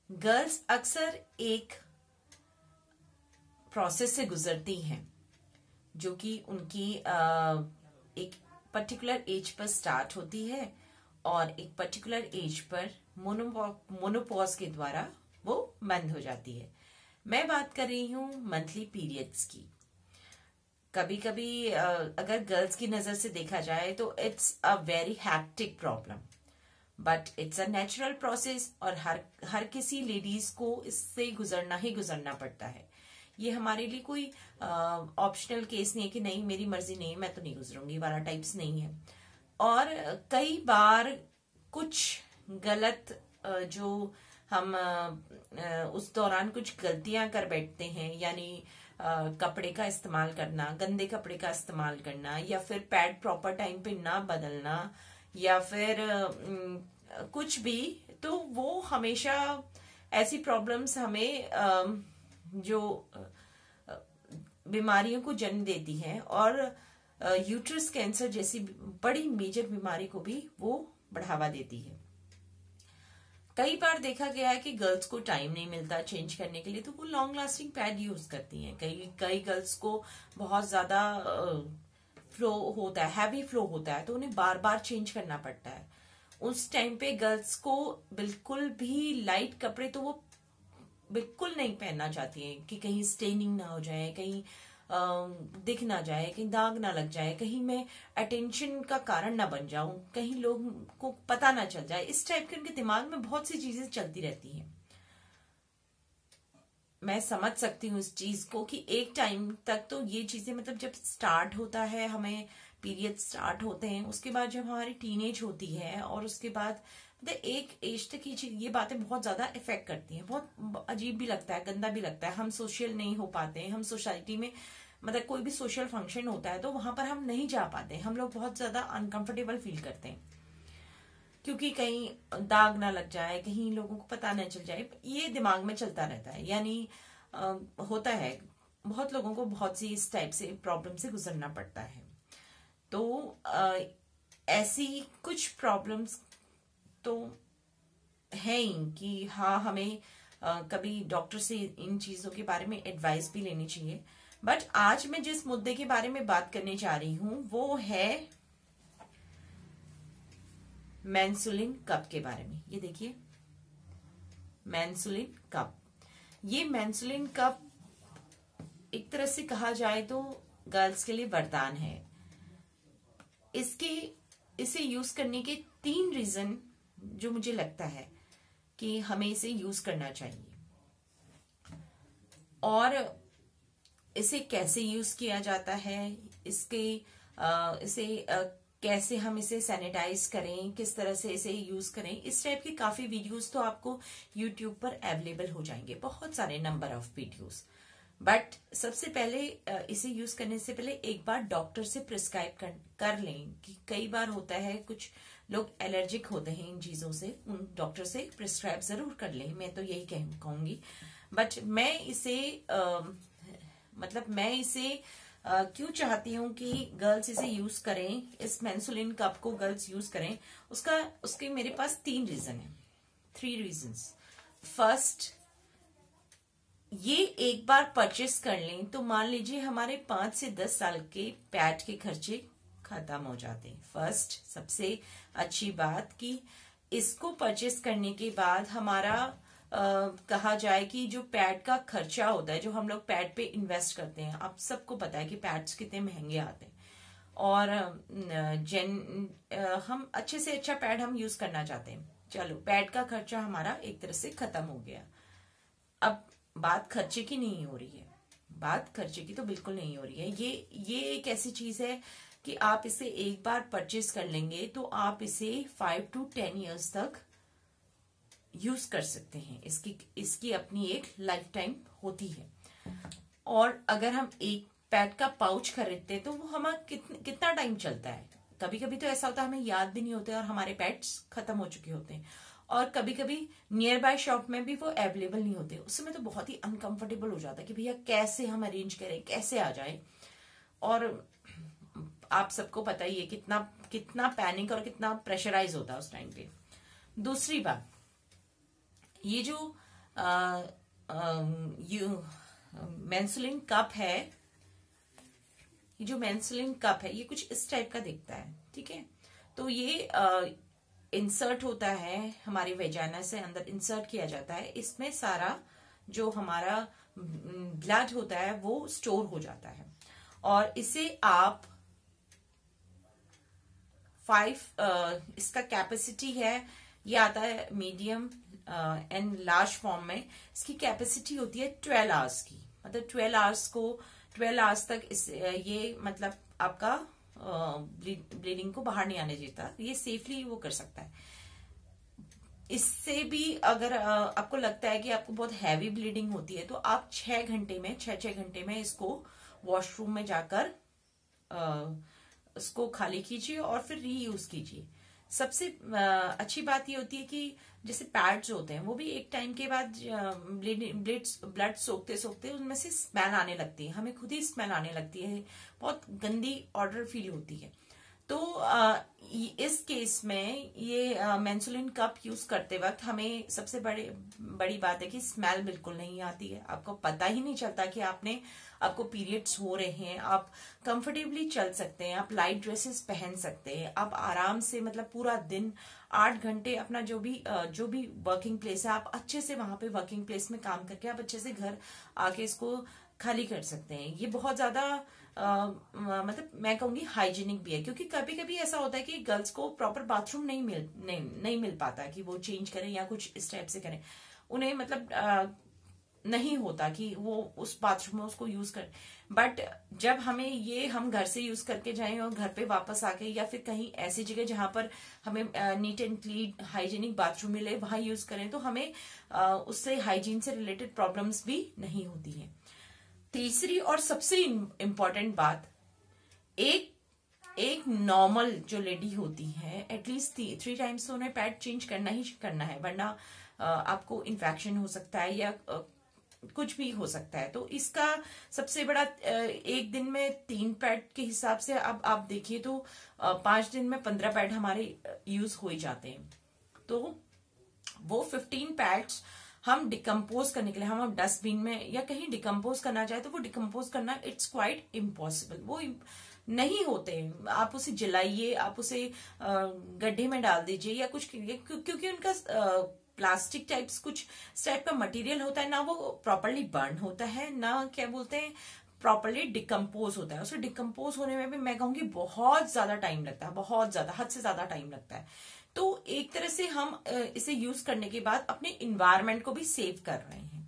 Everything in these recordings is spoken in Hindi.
गर्ल्स अक्सर एक प्रोसेस से गुजरती हैं जो कि उनकी एक पर्टिकुलर एज पर स्टार्ट होती है और एक पर्टिकुलर एज पर मोनोपॉज के द्वारा वो बंद हो जाती है। मैं बात कर रही हूँ मंथली पीरियड्स की। कभी कभी अगर गर्ल्स की नजर से देखा जाए तो it's a very hectic problem, but it's a natural process और हर किसी लेडीज को इससे गुजरना ही गुजरना पड़ता है। ये हमारे लिए कोई ऑप्शनल केस नहीं है कि नहीं मेरी मर्जी नहीं मैं तो नहीं गुजरूंगी वाला टाइप्स नहीं है। और कई बार कुछ गलत जो हम उस दौरान कुछ गलतियां कर बैठते हैं, यानी कपड़े का इस्तेमाल करना, गंदे कपड़े का इस्तेमाल करना, या फिर पैड प्रॉपर टाइम पे ना बदलना, या फिर कुछ भी, तो वो हमेशा ऐसी प्रॉब्लम्स हमें जो बीमारियों को जन्म देती हैं और यूट्रस कैंसर जैसी बड़ी मेजर बीमारी को भी वो बढ़ावा देती है। कई बार देखा गया है कि गर्ल्स को टाइम नहीं मिलता चेंज करने के लिए, तो वो लॉन्ग लास्टिंग पैड यूज करती हैं। कई गर्ल्स को बहुत ज्यादा फ्लो होता है, हैवी फ्लो होता है, तो उन्हें बार बार चेंज करना पड़ता है। उस टाइम पे गर्ल्स को बिल्कुल भी लाइट कपड़े तो वो बिल्कुल नहीं पहनना चाहती हैं कि कहीं स्टेनिंग ना हो जाए, कहीं दिख ना जाए, कहीं दाग ना लग जाए, कहीं मैं अटेंशन का कारण ना बन जाऊं, कहीं लोग को पता ना चल जाए। इस टाइप के उनके दिमाग में बहुत सी चीजें चलती रहती हैं। मैं समझ सकती हूँ इस चीज को कि एक टाइम तक तो ये चीजें, मतलब जब स्टार्ट होता है, हमें पीरियड स्टार्ट होते हैं, उसके बाद जब हमारी टीनेज होती है और उसके बाद मतलब एक एज तक ये बातें बहुत ज्यादा इफेक्ट करती हैं। बहुत अजीब भी लगता है, गंदा भी लगता है। हम सोशल नहीं हो पाते हैं, हम सोसाइटी में मतलब कोई भी सोशल फंक्शन होता है तो वहां पर हम नहीं जा पाते, हम लोग बहुत ज्यादा अनकंफर्टेबल फील करते हैं क्योंकि कहीं दाग ना लग जाए, कहीं लोगों को पता ना चल जाए, ये दिमाग में चलता रहता है। यानी होता है बहुत लोगों को बहुत सी इस टाइप से प्रॉब्लम से गुजरना पड़ता है। तो ऐसी कुछ प्रॉब्लम्स तो है ही कि हाँ, हमें कभी डॉक्टर से इन चीजों के बारे में एडवाइस भी लेनी चाहिए। बट आज मैं जिस मुद्दे के बारे में बात करने जा रही हूं वो है मेंसुलिन कप के बारे में। ये देखिए, मेंसुलिन कप। ये मेंसुलिन कप एक तरह से कहा जाए तो गर्ल्स के लिए वरदान है। इसे यूज करने के 3 रीजन जो मुझे लगता है कि हमें इसे यूज करना चाहिए, और इसे कैसे यूज किया जाता है, कैसे हम इसे सैनिटाइज करें, किस तरह से इसे यूज करें, इस टाइप के काफी वीडियोस तो आपको यूट्यूब पर अवेलेबल हो जाएंगे, बहुत सारे नंबर ऑफ वीडियोस। बट सबसे पहले इसे यूज करने से पहले एक बार डॉक्टर से प्रिस्क्राइब कर लें कि कई बार होता है कुछ लोग एलर्जिक होते हैं इन चीजों से, उन डॉक्टर से प्रिस्क्राइब जरूर कर लें, मैं तो यही कहूंगी। बट मैं इसे क्यों चाहती हूँ कि गर्ल्स इसे यूज करें, इस मेंसुलिन कप को गर्ल्स यूज करें, उसके मेरे पास 3 रीजन है, 3 रीजंस। फर्स्ट, ये एक बार परचेस कर लें तो मान लीजिए हमारे 5 से 10 साल के पैड के खर्चे खत्म हो जाते हैं। फर्स्ट, सबसे अच्छी बात कि इसको परचेस करने के बाद हमारा कहा जाए कि जो पैड का खर्चा होता है, जो हम लोग पैड पे इन्वेस्ट करते हैं, आप सबको पता है कि पैड्स कितने महंगे आते हैं, और हम अच्छे से अच्छा पैड हम यूज करना चाहते हैं। चलो, पैड का खर्चा हमारा एक तरह से खत्म हो गया। अब बात खर्चे की नहीं हो रही है, बात खर्चे की तो बिल्कुल नहीं हो रही है। ये एक ऐसी चीज है कि आप इसे एक बार परचेज कर लेंगे तो आप इसे 5 to 10 years तक यूज कर सकते हैं। इसकी अपनी एक लाइफ टाइम होती है। और अगर हम एक पैड का पाउच खरीदते हैं तो वो हमारा कितना टाइम चलता है। कभी कभी तो ऐसा होता है हमें याद भी नहीं होता और हमारे पैड्स खत्म हो चुके होते हैं, और कभी कभी नियर बाय शॉप में भी वो अवेलेबल नहीं होते। उस समय तो बहुत ही अनकंफर्टेबल हो जाता है कि भैया कैसे हम अरेंज करें, कैसे आ जाए। और आप सबको पता ही है कितना पैनिक और कितना प्रेशराइज होता है उस टाइम पे। दूसरी बात, ये जो मेंसुलिन कप है, ये जो मेंसुलिन कप है ये कुछ इस टाइप का दिखता है, ठीक है। तो ये इंसर्ट होता है हमारी वेजाना से, अंदर इंसर्ट किया जाता है। इसमें सारा जो हमारा ब्लड होता है वो स्टोर हो जाता है, और इसे आप 5 इसका कैपेसिटी है, ये आता है मीडियम एंड लार्ज फॉर्म में। इसकी कैपेसिटी होती है 12 आवर्स की, मतलब 12 आवर्स तक ये मतलब आपका ब्लीडिंग को बाहर नहीं आने देता, ये सेफली वो कर सकता है। इससे भी अगर आपको लगता है कि आपको बहुत हैवी ब्लीडिंग होती है तो आप 6 घंटे में इसको वॉशरूम में जाकर इसको खाली कीजिए और फिर रीयूज कीजिए। सबसे अच्छी बात ये होती है कि जैसे पैड्स होते हैं वो भी एक टाइम के बाद ब्लड सोखते सोखते उनमें से स्मेल आने लगती है, हमें खुद ही स्मेल आने लगती है, बहुत गंदी ऑर्डर फील होती है। तो इस केस में ये मेंसुलिन कप यूज करते वक्त हमें सबसे बड़ी बात है कि स्मेल बिल्कुल नहीं आती है, आपको पता ही नहीं चलता कि आपको पीरियड्स हो रहे हैं, आप कंफर्टेबली चल सकते हैं, आप लाइट ड्रेसेस पहन सकते हैं, आप आराम से मतलब पूरा दिन 8 घंटे अपना जो भी वर्किंग प्लेस है आप अच्छे से वहां पे वर्किंग प्लेस में काम करके आप अच्छे से घर आके इसको खाली कर सकते हैं। ये बहुत ज्यादा मतलब मैं कहूंगी हाइजीनिक भी है, क्योंकि कभी कभी ऐसा होता है कि गर्ल्स को प्रॉपर बाथरूम नहीं मिल पाता कि वो चेंज करें या कुछ इस टाइप से करें, उन्हें मतलब नहीं होता कि वो उस बाथरूम में उसको यूज करें। बट जब हम घर से यूज करके जाएं और घर पे वापस आके या फिर कहीं ऐसी जगह जहां पर हमें neat and clean hygienic bathroom मिले वहां यूज करें तो हमें उससे हाइजीन से रिलेटेड प्रॉब्लम्स भी नहीं होती है। तीसरी और सबसे इम्पोर्टेंट बात, एक नॉर्मल जो लेडी होती है एटलीस्ट 3 टाइम्स तो उन्हें पैड चेंज करना ही करना है, वरना आपको इन्फेक्शन हो सकता है या कुछ भी हो सकता है। तो इसका सबसे बड़ा एक दिन में 3 पैड के हिसाब से अब आप देखिए तो 5 दिन में 15 पैड हमारे यूज हो ही जाते हैं। तो वो 15 पैड्स हम डिकम्पोज करने के लिए हम डस्टबिन में या कहीं डिकम्पोज करना चाहे तो वो डिकम्पोज करना इट्स क्वाइट इम्पॉसिबल, वो नहीं होते। आप उसे जलाइए, आप उसे गड्ढे में डाल दीजिए या कुछ, क्योंकि उनका प्लास्टिक टाइप्स कुछ टाइप का मटेरियल होता है, ना वो प्रॉपरली बर्न होता है, ना क्या बोलते हैं प्रॉपरली डिकम्पोज होता है। उसे डिकम्पोज होने में भी मैं कहूंगी बहुत ज्यादा टाइम लगता है, बहुत ज्यादा, हद से ज्यादा टाइम लगता है। तो एक तरह से हम इसे यूज करने के बाद अपने इन्वायरमेंट को भी सेव कर रहे हैं,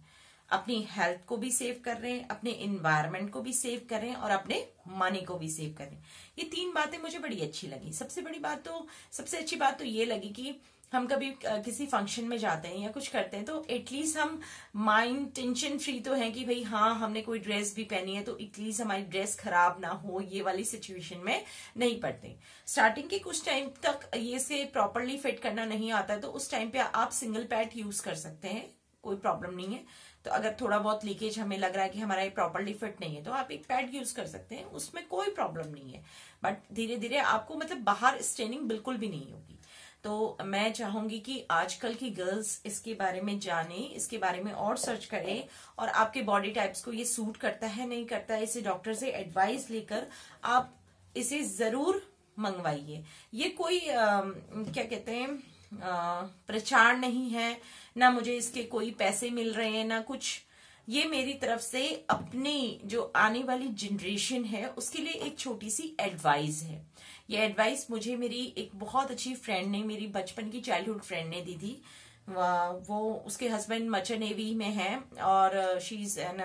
अपनी हेल्थ को भी सेव कर रहे हैं, अपने इन्वायरमेंट को भी सेव कर रहे हैं और अपने मनी को भी सेव कर रहे हैं। ये 3 बातें मुझे बड़ी अच्छी लगी। सबसे अच्छी बात तो ये लगी कि हम कभी किसी फंक्शन में जाते हैं या कुछ करते हैं तो एटलीस्ट हम माइंड टेंशन फ्री तो है कि भाई हाँ हमने कोई ड्रेस भी पहनी है तो एटलीस्ट हमारी ड्रेस खराब ना हो, ये वाली सिचुएशन में नहीं पड़ते। स्टार्टिंग के कुछ टाइम तक ये से प्रॉपरली फिट करना नहीं आता है तो उस टाइम पे आप सिंगल पैड यूज कर सकते हैं, कोई प्रॉब्लम नहीं है। तो अगर थोड़ा बहुत लीकेज हमें लग रहा है कि हमारा ये प्रॉपरली फिट नहीं है तो आप एक पैड यूज कर सकते हैं, उसमें कोई प्रॉब्लम नहीं है। बट धीरे धीरे आपको मतलब बाहर स्टेनिंग बिल्कुल भी नहीं होगी। तो मैं चाहूंगी कि आजकल की गर्ल्स इसके बारे में जाने, इसके बारे में और सर्च करें और आपके बॉडी टाइप्स को ये सूट करता है नहीं करता है, इसे डॉक्टर से एडवाइस लेकर आप इसे जरूर मंगवाइए। ये कोई क्या कहते हैं प्रचार नहीं है, ना मुझे इसके कोई पैसे मिल रहे हैं ना कुछ, ये मेरी तरफ से अपनी जो आने वाली जनरेशन है उसके लिए एक छोटी सी एडवाइस है। ये एडवाइस मुझे मेरी एक बहुत अच्छी फ्रेंड ने, मेरी बचपन की चाइल्डहुड फ्रेंड ने दी थी। वो उसके हस्बैंड मर्चेंट नेवी में है और she is an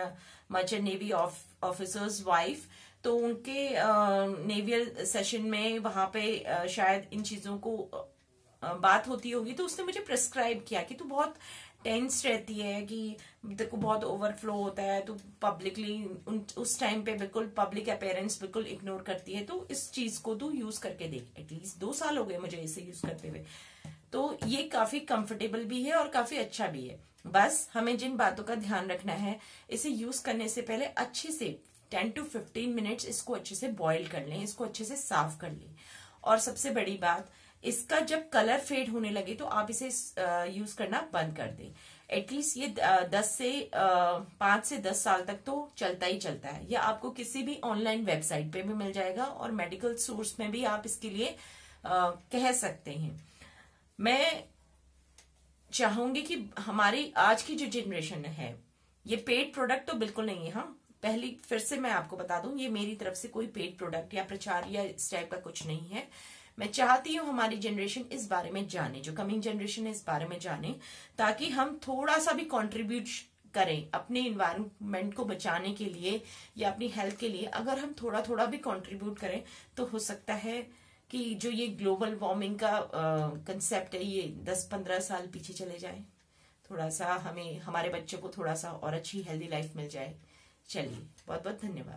merchant navy officers wife. तो उनके नेवियल सेशन में वहां पे शायद इन चीजों को बात होती होगी तो उसने मुझे प्रिस्क्राइब किया कि तू बहुत टेंस रहती है, कि देखो बहुत ओवरफ्लो होता है, तो पब्लिकली उस टाइम पे बिल्कुल पब्लिक अपीयरेंस बिल्कुल इग्नोर करती है, तो इस चीज को तू यूज करके देख। एटलीस्ट 2 साल हो गए मुझे इसे यूज करते हुए, तो ये काफी कंफर्टेबल भी है और काफी अच्छा भी है। बस हमें जिन बातों का ध्यान रखना है, इसे यूज करने से पहले अच्छे से 10 to 15 मिनट्स इसको अच्छे से बॉईल कर लें, इसको अच्छे से साफ कर लें। और सबसे बड़ी बात, इसका जब कलर फेड होने लगे तो आप इसे यूज करना बंद कर दें। एटलीस्ट ये 5 से 10 साल तक तो चलता ही चलता है। या आपको किसी भी ऑनलाइन वेबसाइट पे भी मिल जाएगा और मेडिकल सोर्स में भी आप इसके लिए कह सकते हैं। मैं चाहूंगी कि हमारी आज की जो जनरेशन है, ये पेड प्रोडक्ट तो बिल्कुल नहीं है। हाँ, पहली फिर से मैं आपको बता दूं, ये मेरी तरफ से कोई पेड प्रोडक्ट या प्रचार या इस टाइप का कुछ नहीं है। मैं चाहती हूँ हमारी जनरेशन इस बारे में जाने, जो कमिंग जनरेशन है इस बारे में जाने, ताकि हम थोड़ा सा भी कंट्रीब्यूट करें अपने इन्वायरमेंट को बचाने के लिए या अपनी हेल्थ के लिए। अगर हम थोड़ा थोड़ा भी कंट्रीब्यूट करें तो हो सकता है कि जो ये ग्लोबल वार्मिंग का कंसेप्ट है ये 10-15 साल पीछे चले जाए। थोड़ा सा हमें, हमारे बच्चों को थोड़ा सा और अच्छी हेल्दी लाइफ मिल जाए। चलिए, बहुत बहुत धन्यवाद।